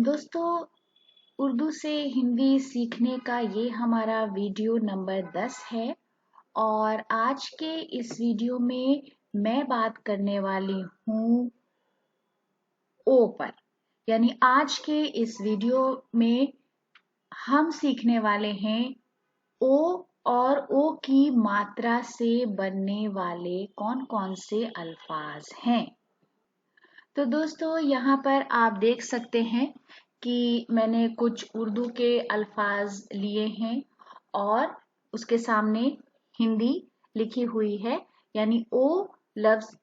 दोस्तों, उर्दू से हिंदी सीखने का ये हमारा वीडियो नंबर 10 है और आज के इस वीडियो में मैं बात करने वाली हूँ ओ पर। यानी आज के इस वीडियो में हम सीखने वाले हैं ओ और ओ की मात्रा से बनने वाले कौन कौन से अल्फाज हैं। तो दोस्तों, यहाँ पर आप देख सकते हैं कि मैंने कुछ उर्दू के अल्फाज लिए हैं और उसके सामने हिंदी लिखी हुई है। यानी ओ लफ्ज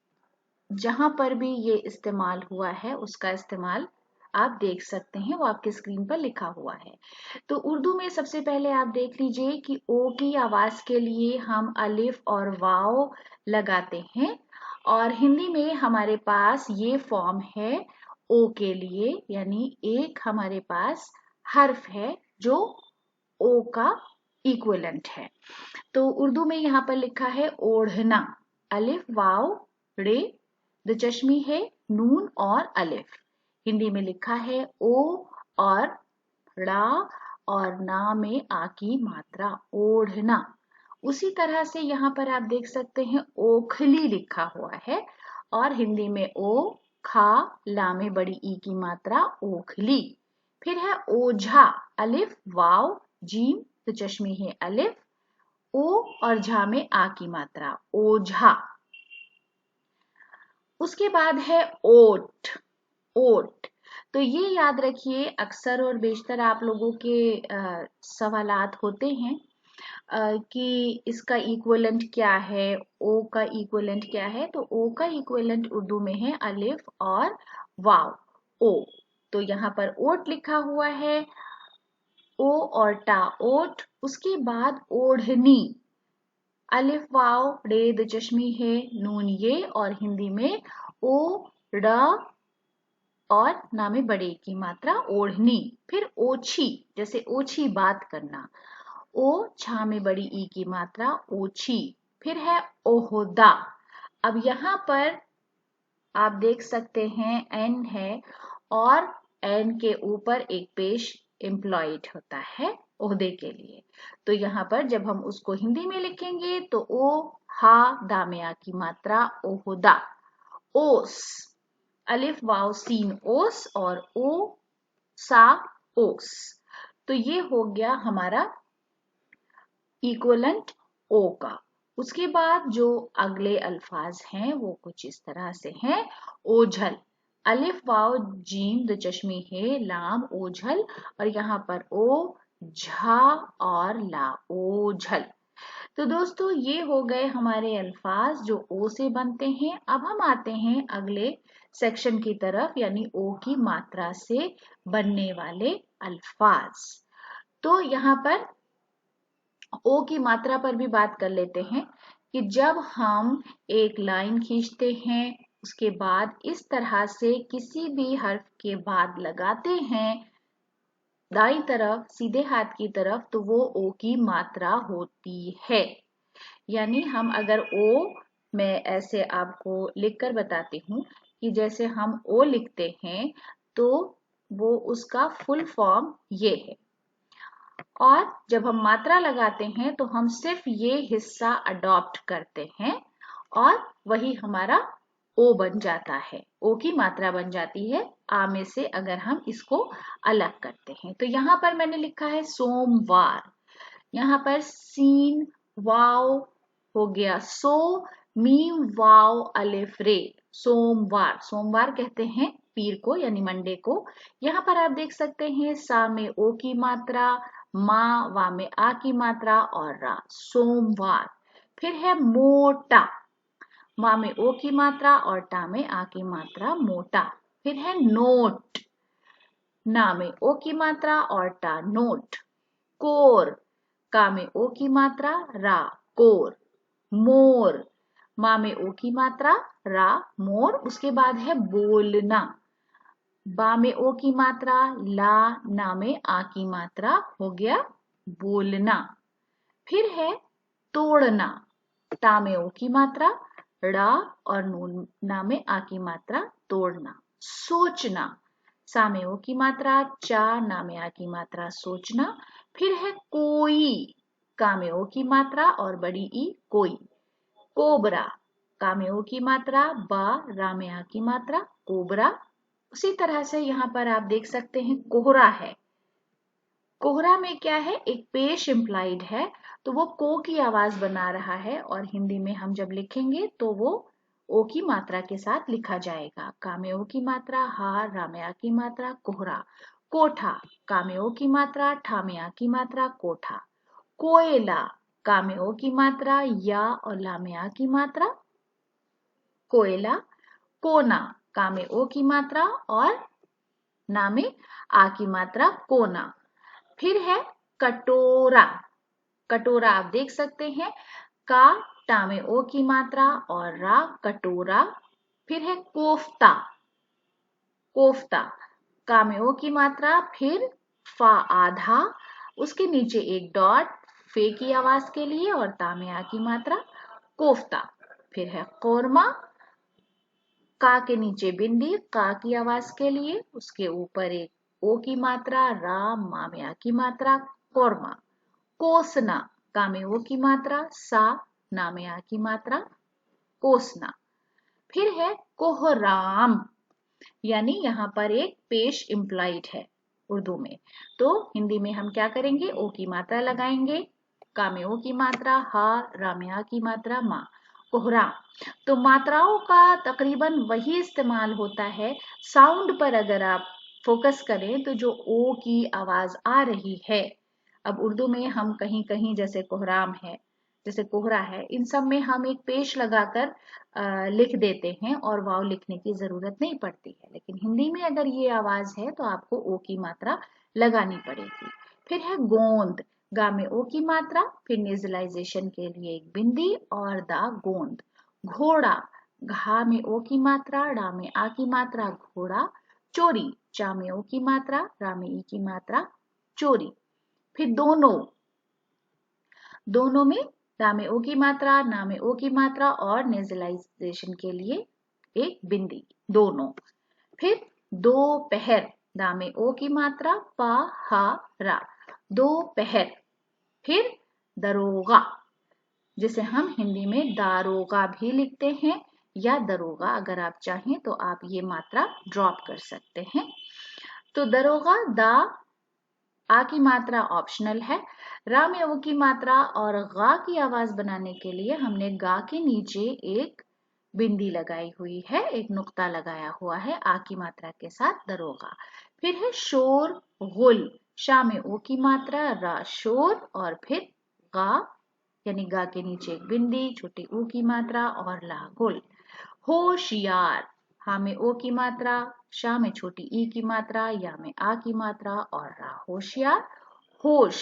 जहां पर भी ये इस्तेमाल हुआ है उसका इस्तेमाल आप देख सकते हैं, वो आपकी स्क्रीन पर लिखा हुआ है। तो उर्दू में सबसे पहले आप देख लीजिए कि ओ की आवाज के लिए हम अलिफ और वाव लगाते हैं और हिंदी में हमारे पास ये फॉर्म है ओ के लिए। यानी एक हमारे पास हर्फ है जो ओ का इक्विवेलेंट है। तो उर्दू में यहाँ पर लिखा है ओढ़ना, अलिफ वाव रे, दिलचश्मी है नून और अलिफ। हिंदी में लिखा है ओ और ड़ा और ना में आ की मात्रा, ओढ़ना। उसी तरह से यहाँ पर आप देख सकते हैं ओखली लिखा हुआ है और हिंदी में ओ खा ला में बड़ी ई की मात्रा, ओखली। फिर है ओझा, अलिफ वाव जीम तो चश्मी है अलिफ, ओ और झा में आ की मात्रा, ओझा। उसके बाद है ओट, ओट। तो ये याद रखिए, अक्सर और बेशतर आप लोगों के सवालात होते हैं कि इसका इक्विवेलेंट क्या है, ओ का इक्विवेलेंट क्या है। तो ओ का इक्विवेलेंट उर्दू में है अलिफ और वाव, ओ। तो यहाँ पर ओट लिखा हुआ है, ओ और टा ओट। उसके बाद ओढ़नी, अलिफ वाव रे दिलचश्मी है नून ये और हिंदी में ओ ड़ और ना में बड़े की मात्रा, ओढ़नी। फिर ओछी, जैसे ओछी बात करना, ओ छा में बड़ी ई की मात्रा, ओछी। फिर है ओहदा। अब यहाँ पर आप देख सकते हैं एन है और एन के ऊपर एक पेश एम्प्लॉयड होता है ओहदे के लिए। तो यहाँ पर जब हम उसको हिंदी में लिखेंगे तो ओ हा दामिया की मात्रा, ओहदा। ओस, अलिफ वाव सीन ओस और ओ सा ओस। तो ये हो गया हमारा इक्विवेलेंट ओ का। उसके बाद जो अगले अल्फाज हैं वो कुछ इस तरह से हैं। ओझल, अलिफ वाव जीम दिलचश्मी है लाम, ओझल। और यहाँ पर ओ झा और ला, ओझल। तो दोस्तों, ये हो गए हमारे अल्फाज जो ओ से बनते हैं। अब हम आते हैं अगले सेक्शन की तरफ, यानी ओ की मात्रा से बनने वाले अल्फाज। तो यहाँ पर ओ की मात्रा पर भी बात कर लेते हैं कि जब हम एक लाइन खींचते हैं उसके बाद इस तरह से किसी भी हर्फ के बाद लगाते हैं दाईं तरफ सीधे हाथ की तरफ, तो वो ओ की मात्रा होती है। यानी हम अगर ओ, मैं ऐसे आपको लिखकर बताती हूँ कि जैसे हम ओ लिखते हैं तो वो उसका फुल फॉर्म ये है। और जब हम मात्रा लगाते हैं तो हम सिर्फ ये हिस्सा अडॉप्ट करते हैं और वही हमारा ओ बन जाता है, ओ की मात्रा बन जाती है आ में से अगर हम इसको अलग करते हैं। तो यहाँ पर मैंने लिखा है सोमवार, यहाँ पर सीन वाव हो गया सो, मीम वाव अलिफ रे, सोमवार। सोमवार कहते हैं पीर को यानी मंडे को। यहाँ पर आप देख सकते हैं सा में ओ की मात्रा, मा वा में आ की मात्रा और रा, सोमवार। फिर है मोटा, मा में ओ की मात्रा और टा में आ की मात्रा, मोटा। फिर है नोट, ना में ओ की मात्रा और टा, नोट। कोर, का में ओ की मात्रा, रा, कोर। मोर, मा में ओ की मात्रा, रा, मोर। उसके बाद है बोलना, बा में ओ की मात्रा, ला, ना में आ की मात्रा, हो गया बोलना। फिर है तोड़ना, ता में ओ की मात्रा, ड़ा और नून ना में आ की मात्रा, तोड़ना। सोचना, सा में ओ की मात्रा, चा ना में आ की मात्रा सोचना। फिर है कोई, का में ओ की मात्रा और बड़ी ई कोई। कोबरा, का में ओ की मात्रा, बा रा में आ की मात्रा कोबरा। उसी तरह से यहाँ पर आप देख सकते हैं कोहरा है। कोहरा में क्या है, एक पेश इम्प्लाइड है, तो वो को की आवाज बना रहा है और हिंदी में हम जब लिखेंगे तो वो ओ की मात्रा के साथ लिखा जाएगा। का में ओ की मात्रा, हा रा में आ की मात्रा कोहरा। कोठा, का में ओ की मात्रा, ठा में आ की मात्रा कोठा। कोयला, का में ओ की मात्रा, या और ला में आ की मात्रा कोयला। कोना, का में ओ की मात्रा और ना में आ की मात्रा कोना। फिर है कटोरा, कटोरा आप देख सकते हैं, का टा में ओ की मात्रा और रा कटोरा। फिर है कोफ्ता, कोफ्ता, का में ओ की मात्रा, फिर फा आधा, उसके नीचे एक डॉट फे की आवाज के लिए और ता में आ की मात्रा कोफ्ता। फिर है कौरमा, का के नीचे बिंदी, का की आवाज के लिए, उसके ऊपर एक ओ की मात्रा, रा मा में आ की मात्रा कौरमा। कोसना, का में ओ की मात्रा, सा ना में आ की मात्रा कोसना। फिर है कोहराम, यानी यहाँ पर एक पेश इम्प्लाइड है उर्दू में। तो हिंदी में हम क्या करेंगे, ओ की मात्रा लगाएंगे, का में ओ की मात्रा, हा रा में आ की मात्रा मा कोहराम। तो मात्राओं का तकरीबन वही इस्तेमाल होता है। साउंड पर अगर आप फोकस करें तो जो ओ की आवाज आ रही है, अब उर्दू में हम कहीं कहीं जैसे कोहराम है, जैसे कोहरा है, इन सब में हम एक पेश लगाकर लिख देते हैं और वाव लिखने की जरूरत नहीं पड़ती है। लेकिन हिंदी में अगर ये आवाज है तो आपको ओ की मात्रा लगानी पड़ेगी। फिर है गोंद, गा में ओ की मात्रा, फिर नेजलाइजेशन के लिए एक बिंदी और दा गोंद। घोड़ा, घा में ओ की मात्रा, डा में आ की मात्रा घोड़ा। चोरी, चा में ओ की मात्रा, रा में ई की मात्रा चोरी। फिर दोनों, दोनों में रा में ओ की मात्रा, ना में ओ की मात्रा और नेजलाइजेशन के लिए एक बिंदी, दोनों। फिर दोपहर, दा में ओ की मात्रा, पा हा रा दोपहर। फिर दरोगा, जिसे हम हिंदी में दारोगा भी लिखते हैं, या दरोगा अगर आप चाहें तो आप ये मात्रा ड्रॉप कर सकते हैं। तो दरोगा, दा आ की मात्रा ऑप्शनल है। रा में ओ की मात्रा और गा की आवाज बनाने के लिए हमने गा के नीचे एक बिंदी लगाई हुई है, एक नुक्ता लगाया हुआ है आ की मात्रा के साथ, दरोगा। फिर है शोर गुल, शा में ओ की मात्रा, रा शोर और फिर गा, यानी गा के नीचे एक बिंदी, छोटी ऊ की मात्रा और ला गुल। होशियार, हा में ओ की मात्रा, शा में छोटी ई की मात्रा, या में आ की मात्रा और रा होशियार। होश,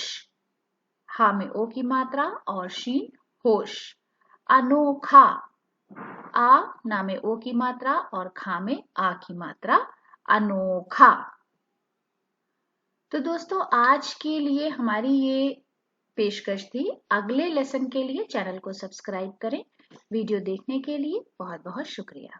हा में ओ की मात्रा और शीन होश। अनोखा, आ ना में ओ की मात्रा और खा में आ की मात्रा अनोखा। तो दोस्तों आज के लिए हमारी ये पेशकश थी। अगले लेसन के लिए चैनल को सब्सक्राइब करें। वीडियो देखने के लिए बहुत बहुत शुक्रिया।